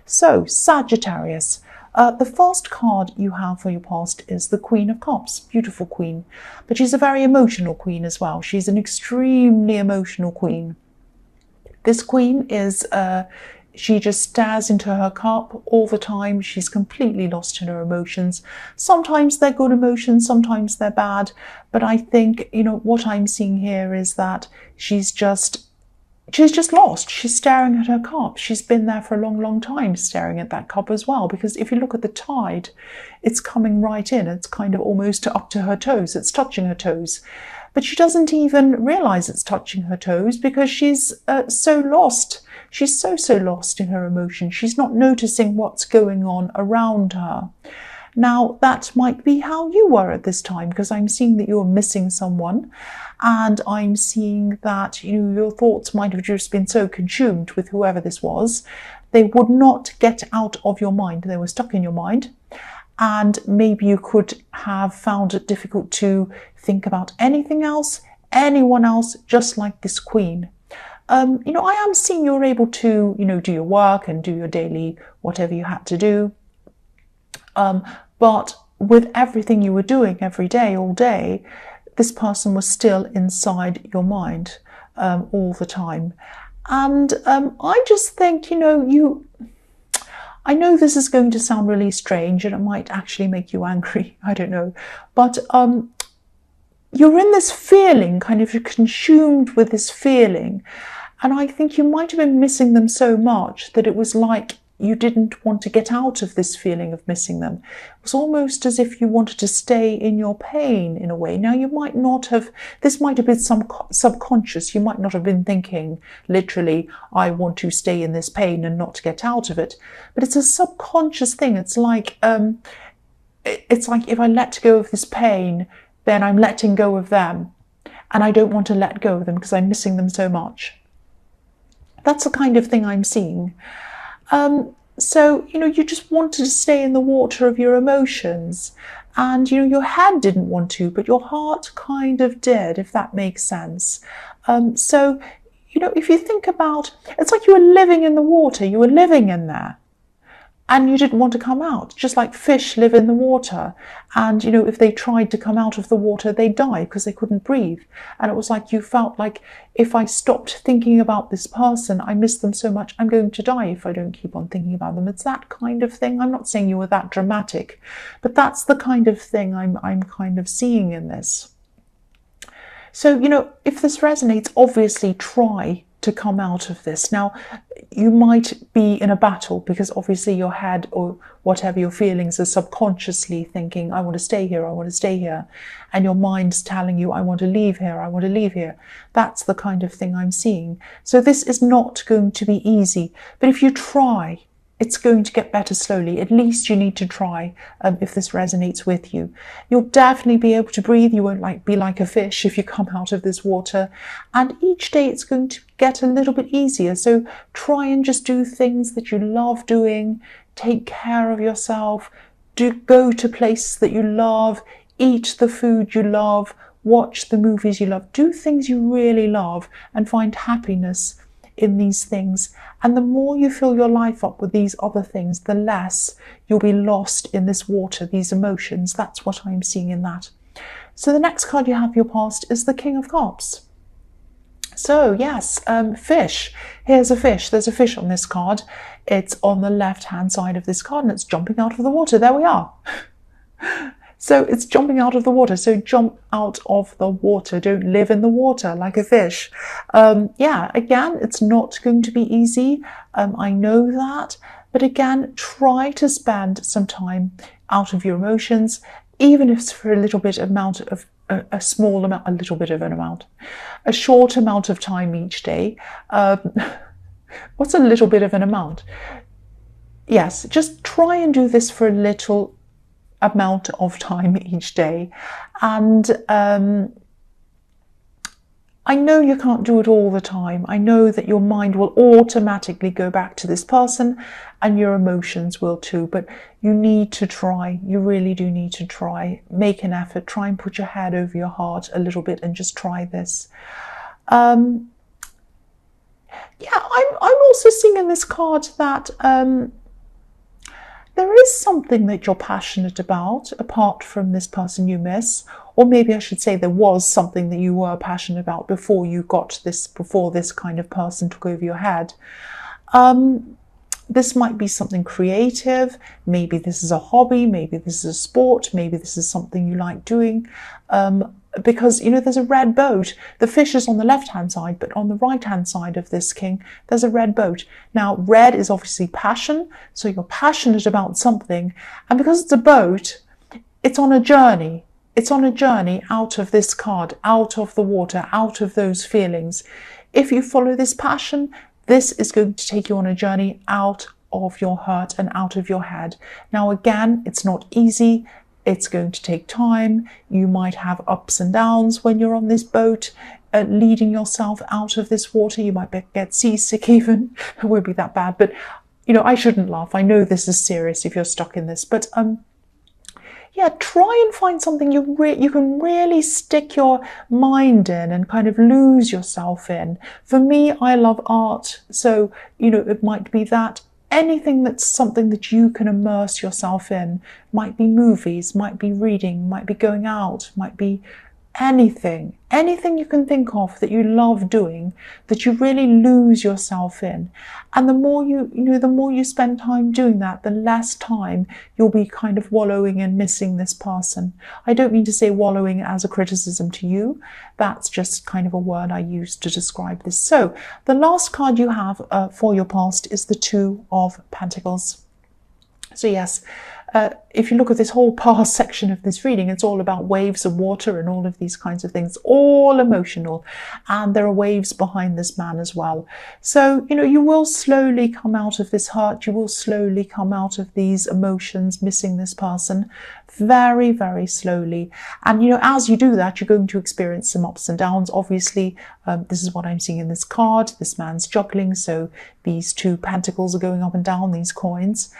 So, Sagittarius. The first card you have for your past is the Queen of Cups. Beautiful queen. But she's a very emotional queen as well. She's an extremely emotional queen. This queen is, she just stares into her cup all the time. She's completely lost in her emotions. Sometimes they're good emotions, sometimes they're bad. But I think, what I'm seeing here is that she's just lost. She's staring at her cup. She's been there for a long, long time staring at that cup as well, because if you look at the tide, it's coming right in. It's kind of almost up to her toes. It's touching her toes. But she doesn't even realize it's touching her toes because she's so lost. She's so lost in her emotion. She's not noticing what's going on around her. Now, that might be how you were at this time, because I'm seeing that you're missing someone, and I'm seeing that your thoughts might have just been so consumed with whoever this was, they would not get out of your mind. They were stuck in your mind, and maybe you could have found it difficult to think about anything else, anyone else, just like this queen. I am seeing you're able to, do your work and do your daily whatever you had to do. But with everything you were doing every day, all day, this person was still inside your mind all the time. And I just think, I know this is going to sound really strange and it might actually make you angry, I don't know. But you're in this feeling, kind of you're consumed with this feeling. And I think you might have been missing them so much that it was like you didn't want to get out of this feeling of missing them. It was almost as if you wanted to stay in your pain in a way. Now, you might not have, this might have been some subconscious. You might not have been thinking literally, I want to stay in this pain and not get out of it. But it's a subconscious thing. It's like if I let go of this pain, then I'm letting go of them. And I don't want to let go of them because I'm missing them so much. That's the kind of thing I'm seeing. So, you just wanted to stay in the water of your emotions, and, your head didn't want to, but your heart kind of did, if that makes sense. So, if you think about, it's like you were living in the water, you were living in there, and you didn't want to come out, just like fish live in the water. And, if they tried to come out of the water, they'd die because they couldn't breathe. And it was like you felt like, if I stopped thinking about this person, I miss them so much, I'm going to die if I don't keep on thinking about them. It's that kind of thing. I'm not saying you were that dramatic, but that's the kind of thing I'm kind of seeing in this. So, if this resonates, obviously try to come out of this. Now, you might be in a battle because obviously your head or whatever your feelings are subconsciously thinking, I want to stay here, I want to stay here. And your mind's telling you, I want to leave here, I want to leave here. That's the kind of thing I'm seeing. So this is not going to be easy. But if you try, it's going to get better slowly. At least you need to try if this resonates with you. You'll definitely be able to breathe. You won't be like a fish if you come out of this water. And each day it's going to get a little bit easier. So try and just do things that you love doing. Take care of yourself. Go to places that you love. Eat the food you love. Watch the movies you love. Do things you really love and find happiness in these things. And the more you fill your life up with these other things, the less you'll be lost in this water, these emotions. That's what I'm seeing in that. So the next card you have for your past is the King of Cups. So yes, fish. Here's a fish. There's a fish on this card. It's on the left-hand side of this card and it's jumping out of the water. There we are. So it's jumping out of the water. So jump out of the water. Don't live in the water like a fish. Yeah, again, it's not going to be easy. I know that. But again, try to spend some time out of your emotions, even if it's for a little bit amount of a small amount, a little bit of an amount, a short amount of time each day. What's a little bit of an amount? Yes, just try and do this for a little amount of time each day. And I know you can't do it all the time. I know that your mind will automatically go back to this person and your emotions will too, but you need to try. You really do need to try. Make an effort. Try and put your head over your heart a little bit and just try this. Yeah, I'm also seeing in this card that there is something that you're passionate about apart from this person you miss, or maybe I should say there was something that you were passionate about before this kind of person took over your head. This might be something creative. Maybe this is a hobby. Maybe this is a sport. Maybe this is something you like doing. Because, there's a red boat. The fish is on the left-hand side, but on the right-hand side of this king, there's a red boat. Now, red is obviously passion. So you're passionate about something. And because it's a boat, it's on a journey. It's on a journey out of this card, out of the water, out of those feelings. If you follow this passion, this is going to take you on a journey out of your hurt and out of your head. Now, again, it's not easy. It's going to take time. You might have ups and downs when you're on this boat, leading yourself out of this water. You might get seasick even. It won't be that bad. But, I shouldn't laugh. I know this is serious if you're stuck in this. But, yeah, try and find something you can really stick your mind in and kind of lose yourself in. For me, I love art. So, it might be that. Anything that's something that you can immerse yourself in. Might be movies, might be reading, might be going out, might be anything you can think of that you love doing, that you really lose yourself in. And the more the more you spend time doing that, the less time you'll be kind of wallowing and missing this person. I don't mean to say wallowing as a criticism to you. That's just kind of a word I use to describe this. So the last card you have for your past is the Two of Pentacles. So yes, if you look at this whole past section of this reading, it's all about waves of water and all of these kinds of things, all emotional. And there are waves behind this man as well. So, you will slowly come out of this hurt. You will slowly come out of these emotions, missing this person, very, very slowly. And, as you do that, you're going to experience some ups and downs. Obviously, this is what I'm seeing in this card. This man's juggling. So these two pentacles are going up and down, these coins.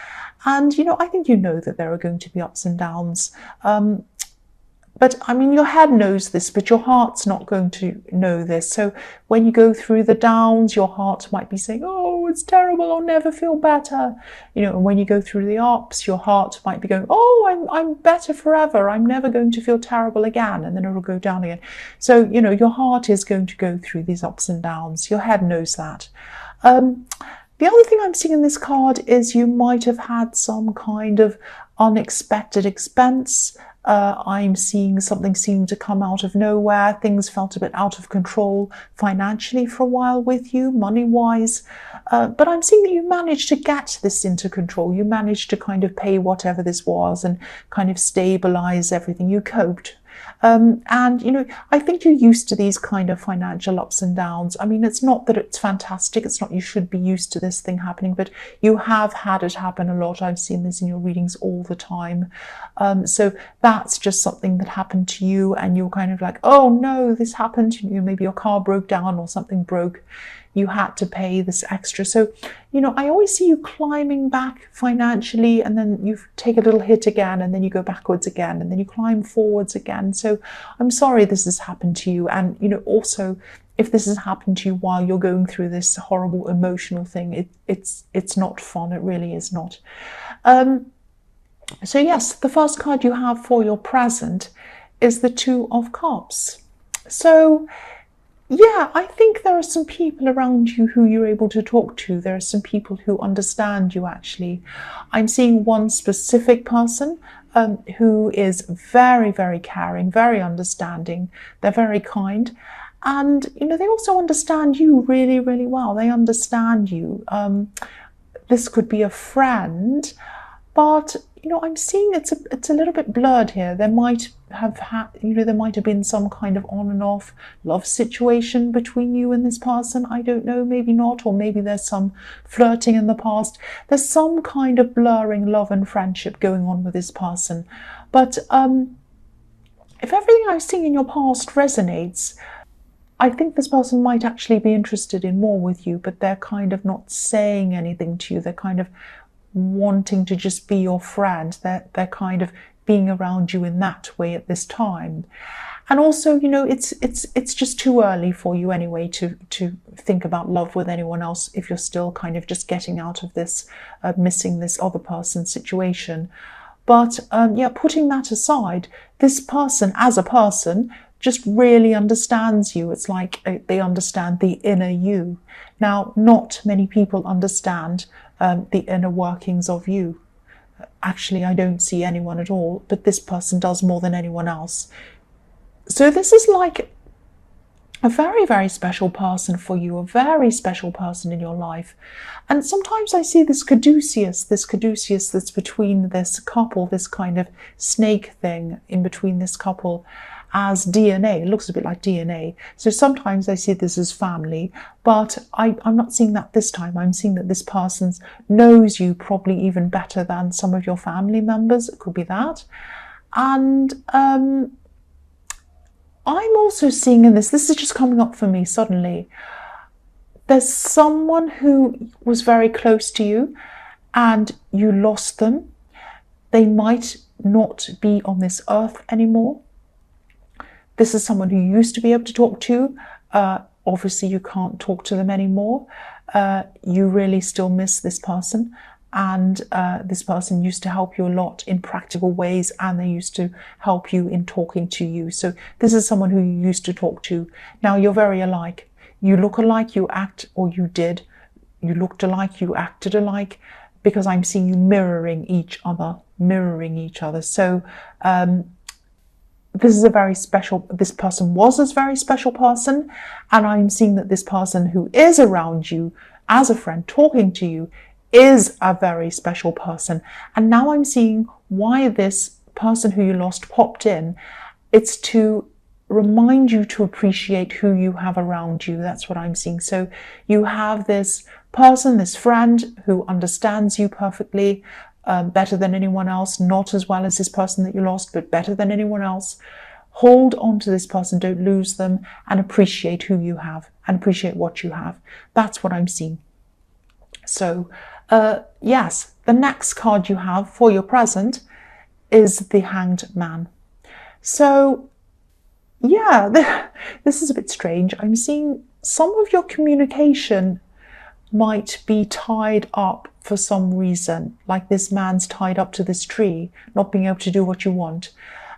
And, I think that there are going to be ups and downs. But, your head knows this, but your heart's not going to know this. So when you go through the downs, your heart might be saying, oh, it's terrible, I'll never feel better. And when you go through the ups, your heart might be going, oh, I'm better forever. I'm never going to feel terrible again. And then it'll go down again. So, your heart is going to go through these ups and downs. Your head knows that. The other thing I'm seeing in this card is you might have had some kind of unexpected expense. I'm seeing something seem to come out of nowhere. Things felt a bit out of control financially for a while with you, money-wise. But I'm seeing that you managed to get this into control. You managed to kind of pay whatever this was and kind of stabilize everything. You coped. And, I think you're used to these kind of financial ups and downs. It's not that it's fantastic. It's not you should be used to this thing happening, but you have had it happen a lot. I've seen this in your readings all the time. So that's just something that happened to you and you're kind of like, oh no, this happened. Maybe your car broke down or something broke. You had to pay this extra. So, I always see you climbing back financially and then you take a little hit again and then you go backwards again and then you climb forwards again. So I'm sorry this has happened to you. And, also if this has happened to you while you're going through this horrible emotional thing, it's not fun. It really is not. So yes, the first card you have for your present is the Two of Cups. So yeah, I think there are some people around you who you're able to talk to. There are some people who understand you, actually. I'm seeing one specific person who is very, very caring, very understanding. They're very kind. And, they also understand you really, really well. They understand you. This could be a friend, but I'm seeing it's a little bit blurred here. There might have there might have been some kind of on and off love situation between you and this person. I don't know, maybe not, or maybe there's some flirting in the past. There's some kind of blurring love and friendship going on with this person. But if everything I've seen in your past resonates, I think this person might actually be interested in more with you, but they're kind of not saying anything to you. They're kind of wanting to just be your friend. They're kind of being around you in that way at this time. And also, you know, it's just too early for you anyway to think about love with anyone else if you're still kind of just getting out of this missing this other person situation. But yeah, putting that aside, this person as a person just really understands you. It's like they understand the inner you. Now, not many people understand the inner workings of you. Actually, I don't see anyone at all, but this person does more than anyone else. So this is like a very, very special person for you, a very special person in your life. And sometimes I see this caduceus that's between this couple, this kind of snake thing in between this couple, as DNA. It looks a bit like DNA. So sometimes I see this as family, but I'm not seeing that this time. I'm seeing that this person knows you probably even better than some of your family members. It could be that. And I'm also seeing in this is just coming up for me suddenly, there's someone who was very close to you and you lost them. They might not be on this earth anymore. This is someone who you used to be able to talk to. Obviously, you can't talk to them anymore. You really still miss this person. And this person used to help you a lot in practical ways, and they used to help you in talking to you. So this is someone who you used to talk to. Now, you're very alike. You look alike, you act, or you did. You looked alike, you acted alike, because I'm seeing you mirroring each other. So this is a very special, this person was a very special person, and I'm seeing that this person who is around you as a friend talking to you is a very special person. And now I'm seeing why this person who you lost popped in. It's to remind you to appreciate who you have around you. That's what I'm seeing. So you have this person, this friend who understands you perfectly, better than anyone else, not as well as this person that you lost, but better than anyone else. Hold on to this person, don't lose them, and appreciate who you have and appreciate what you have. That's what I'm seeing. So yes, the next card you have for your present is the Hanged Man. So yeah, this is a bit strange. I'm seeing some of your communication might be tied up for some reason, like this man's tied up to this tree, not being able to do what you want.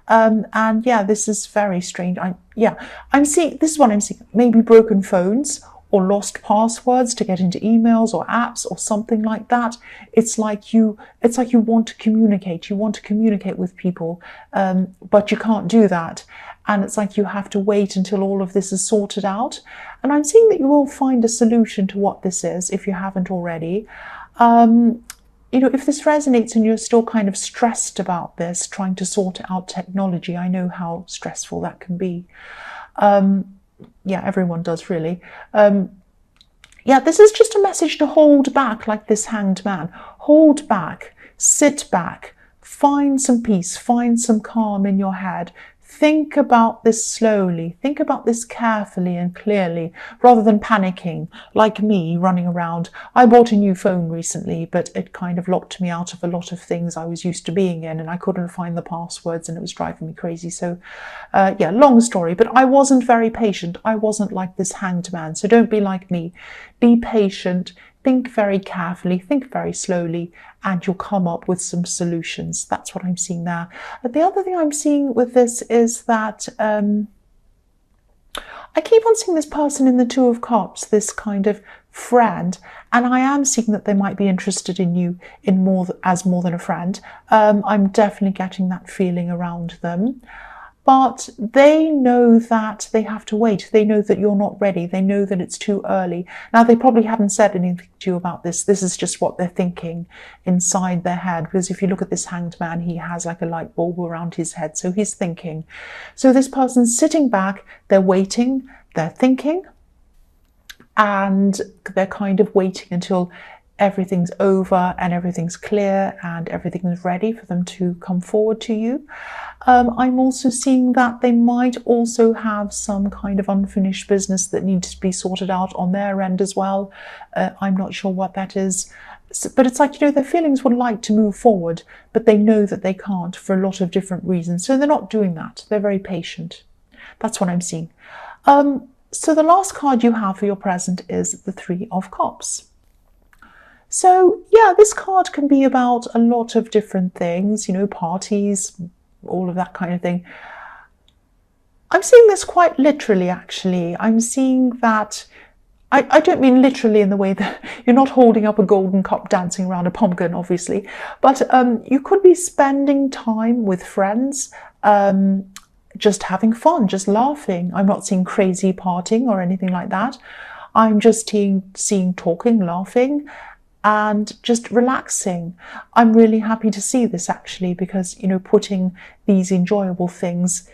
And yeah, this is very strange. I'm seeing, this is what I'm seeing, maybe broken phones or lost passwords to get into emails or apps or something like that. It's like you want to communicate. You want to communicate with people, but you can't do that. And it's like you have to wait until all of this is sorted out. And I'm seeing that you will find a solution to what this is if you haven't already. You know, if this resonates and you're still kind of stressed about this, trying to sort out technology, I know how stressful that can be. Yeah, everyone does really. Yeah, this is just a message to hold back, like this Hanged Man. Hold back, sit back, find some peace, find some calm in your head. Think about this slowly, think about this carefully and clearly, rather than panicking, like me running around. I bought a new phone recently, but it kind of locked me out of a lot of things I was used to being in, and I couldn't find the passwords and it was driving me crazy. So yeah, long story, but I wasn't very patient. I wasn't like this Hanged Man. So don't be like me. Be patient. Think very carefully, think very slowly, and you'll come up with some solutions. That's what I'm seeing there. The other thing I'm seeing with this is that I keep on seeing this person in the Two of Cups, this kind of friend, and I am seeing that they might be interested in you in more than a friend. I'm definitely getting that feeling around them. But they know that they have to wait. They know that you're not ready. They know that it's too early. Now, they probably haven't said anything to you about this. This is just what they're thinking inside their head. Because if you look at this Hanged Man, he has like a light bulb around his head. So he's thinking. So this person's sitting back. They're waiting. They're thinking. And they're kind of waiting until everything's over and everything's clear and everything's ready for them to come forward to you. I'm also seeing that they might also have some kind of unfinished business that needs to be sorted out on their end as well. I'm not sure what that is. But it's like, you know, their feelings would like to move forward, but they know that they can't for a lot of different reasons. So they're not doing that. They're very patient. That's what I'm seeing. So the last card you have for your present is the Three of Cups. So yeah, this card can be about a lot of different things, you know, parties, all of that kind of thing. I'm seeing this quite literally, actually. I'm seeing that, I don't mean literally in the way that you're not holding up a golden cup dancing around a pumpkin, obviously, but you could be spending time with friends, just having fun, just laughing. I'm not seeing crazy partying or anything like that. I'm just seeing talking, laughing, and just relaxing. I'm really happy to see this, actually, because, you know, putting these enjoyable things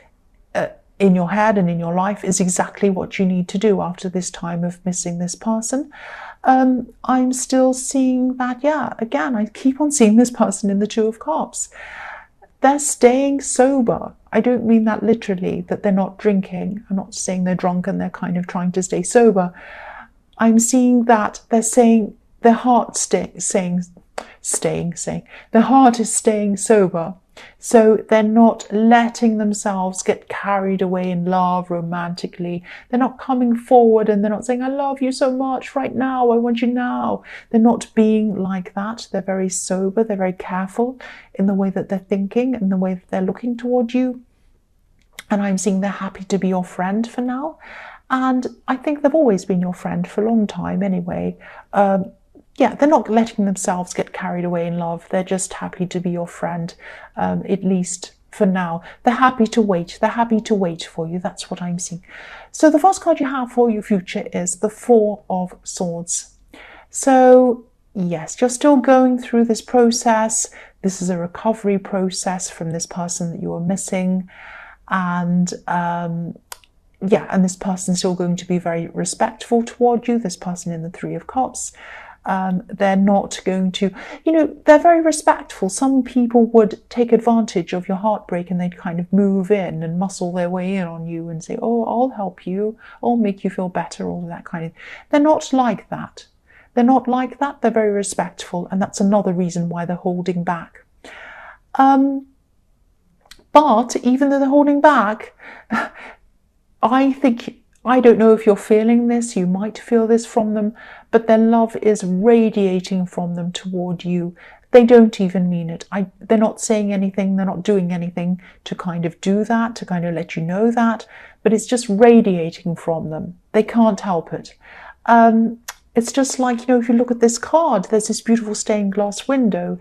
in your head and in your life is exactly what you need to do after this time of missing this person. I'm still seeing that, yeah, again, I keep on seeing this person in the Two of Cups. They're staying sober. I don't mean that literally, that they're not drinking. I'm not saying they're drunk and they're kind of trying to stay sober. I'm seeing that they're saying their heart their heart is staying sober. So they're not letting themselves get carried away in love romantically. They're not coming forward and they're not saying, I love you so much right now, I want you now. They're not being like that. They're very sober. They're very careful in the way that they're thinking and the way that they're looking toward you. And I'm seeing they're happy to be your friend for now. And I think they've always been your friend for a long time anyway. Yeah, they're not letting themselves get carried away in love. They're just happy to be your friend, at least for now. They're happy to wait. They're happy to wait for you. That's what I'm seeing. So the first card you have for your future is the Four of Swords. So yes, you're still going through this process. This is a recovery process from this person that you are missing. And yeah, and this person's still going to be very respectful toward you, this person in the Three of Cups. They're not going to, you know, they're very respectful. Some people would take advantage of your heartbreak and they'd kind of move in and muscle their way in on you and say, oh, I'll help you, I'll make you feel better, all of that kind of. They're not like that. They're not like that. They're very respectful, and that's another reason why they're holding back. But even though they're holding back, I think, I don't know if you're feeling this, you might feel this from them, but their love is radiating from them toward you. They don't even mean it. They're not saying anything, they're not doing anything to kind of do that, to kind of let you know that, but it's just radiating from them. They can't help it. It's just like, you know, if you look at this card, there's this beautiful stained glass window,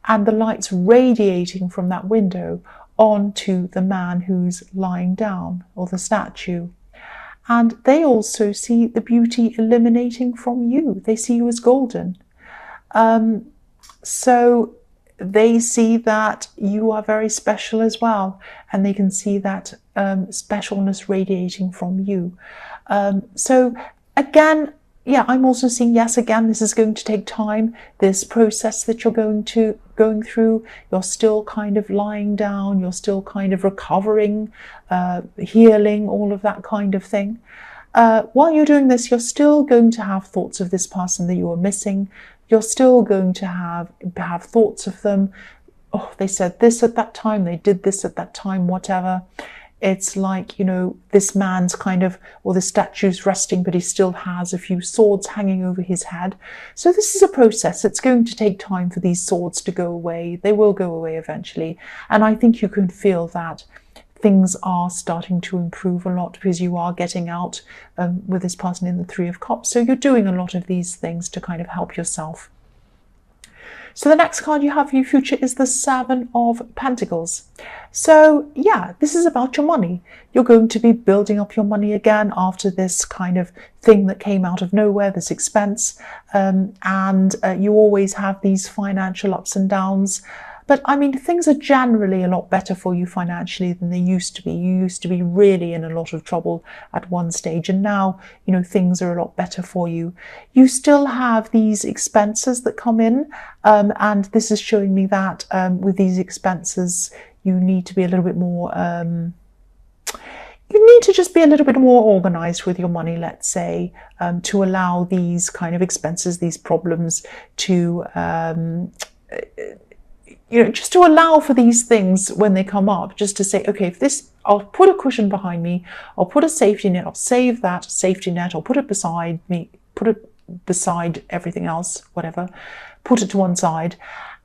and the light's radiating from that window onto the man who's lying down, or the statue. And they also see the beauty emanating from you. They see you as golden. So they see that you are very special as well. And they can see that specialness radiating from you. So again, yeah, I'm also seeing, yes, again, this is going to take time. This process that you're going through, you're still kind of lying down, you're still kind of recovering, healing, all of that kind of thing. While you're doing this, you're still going to have thoughts of this person that you are missing. You're still going to have thoughts of them. Oh, they said this at that time, they did this at that time, whatever. It's like, you know, this man's kind of, or the statue's resting, but he still has a few swords hanging over his head. So this is a process. It's going to take time for these swords to go away. They will go away eventually. And I think you can feel that things are starting to improve a lot because you are getting out with this person in the Three of Cups. So you're doing a lot of these things to kind of help yourself. So the next card you have for your future is the Seven of Pentacles. So yeah, this is about your money. You're going to be building up your money again after this kind of thing that came out of nowhere, this expense. And you always have these financial ups and downs. But I mean, things are generally a lot better for you financially than they used to be. You used to be really in a lot of trouble at one stage, and now, you know, things are a lot better for you. You still have these expenses that come in, and this is showing me that with these expenses, you need to be a little bit more, you need to just be a little bit more organized with your money, let's say, to allow these kind of expenses, these problems to just to allow for these things when they come up, just to say, okay, if this, I'll put a cushion behind me, I'll put a safety net, I'll save that safety net, I'll put it beside me, put it beside everything else, whatever, put it to one side.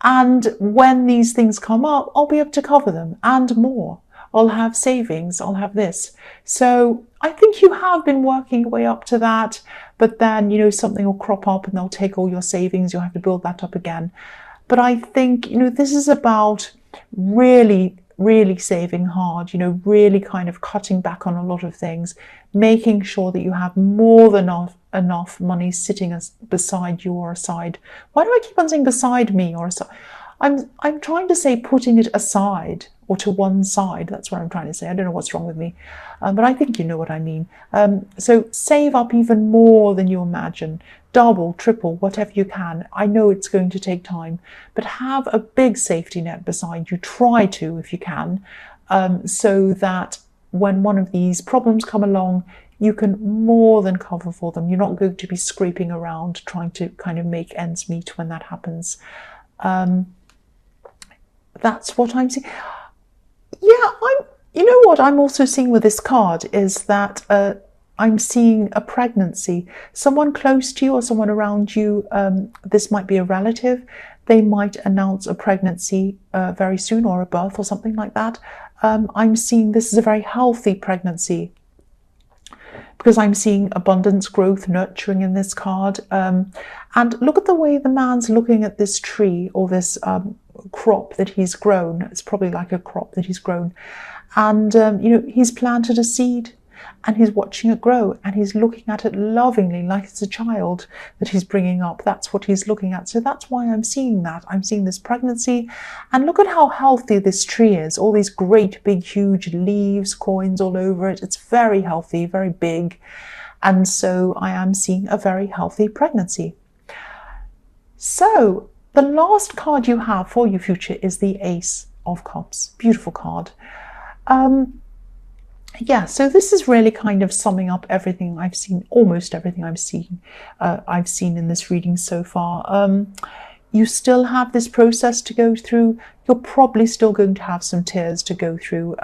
And when these things come up, I'll be able to cover them and more. I'll have savings, I'll have this. So I think you have been working your way up to that, but then, something will crop up and they'll take all your savings. You'll have to build that up again. But I think, this is about really, really saving hard, really kind of cutting back on a lot of things, making sure that you have more than enough money sitting beside you or aside. Why do I keep on saying beside me or aside? I'm trying to say putting it aside or to one side. That's what I'm trying to say. I don't know what's wrong with me, but I think you know what I mean. So save up even more than you imagine. Double, triple, whatever you can. I know it's going to take time, but have a big safety net beside you. Try to, if you can, so that when one of these problems come along, you can more than cover for them. You're not going to be scraping around trying to kind of make ends meet when that happens. That's what I'm seeing. Yeah, you know what I'm also seeing with this card is that I'm seeing a pregnancy. Someone close to you or someone around you, this might be a relative, they might announce a pregnancy very soon, or a birth or something like that. I'm seeing this is a very healthy pregnancy, because I'm seeing abundance, growth, nurturing in this card. And look at the way the man's looking at this tree or this crop that he's grown. It's probably like a crop that he's grown. And, he's planted a seed and he's watching it grow and he's looking at it lovingly, like it's a child that he's bringing up. That's what he's looking at. So that's why I'm seeing that. I'm seeing this pregnancy, and look at how healthy this tree is. All these great big huge leaves, coins all over it. It's very healthy, very big. And so I am seeing a very healthy pregnancy. So the last card you have for your future is the Ace of Cups. Beautiful card. Yeah, so this is really kind of summing up everything I've seen, almost everything I've seen in this reading so far. You still have this process to go through. You're probably still going to have some tears to go through.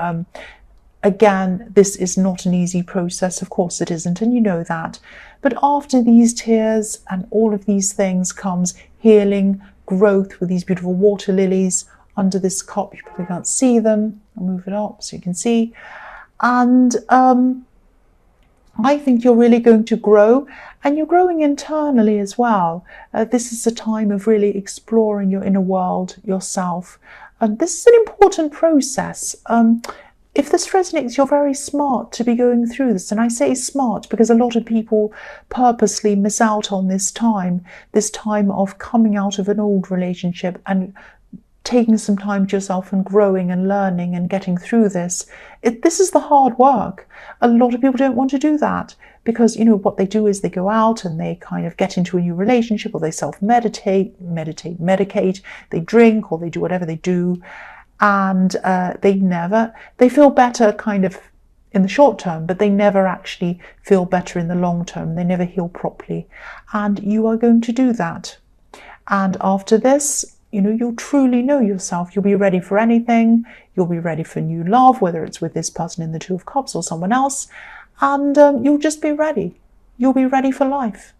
Again, this is not an easy process. Of course it isn't, and you know that. But after these tears and all of these things comes healing, growth with these beautiful water lilies under this cup. You probably can't see them. I'll move it up so you can see. And I think you're really going to grow, and you're growing internally as well. This is a time of really exploring your inner world, yourself. And this is an important process. If this resonates, you're very smart to be going through this. And I say smart because a lot of people purposely miss out on this time of coming out of an old relationship and taking some time to yourself and growing and learning and getting through this. This is the hard work. A lot of people don't want to do that because, what they do is they go out and they kind of get into a new relationship, or they medicate, they drink, or they do whatever they do. And they feel better kind of in the short term, but they never actually feel better in the long term. They never heal properly. And you are going to do that. And after this, you'll truly know yourself. You'll be ready for anything. You'll be ready for new love, whether it's with this person in the Two of Cups or someone else. And you'll just be ready. You'll be ready for life.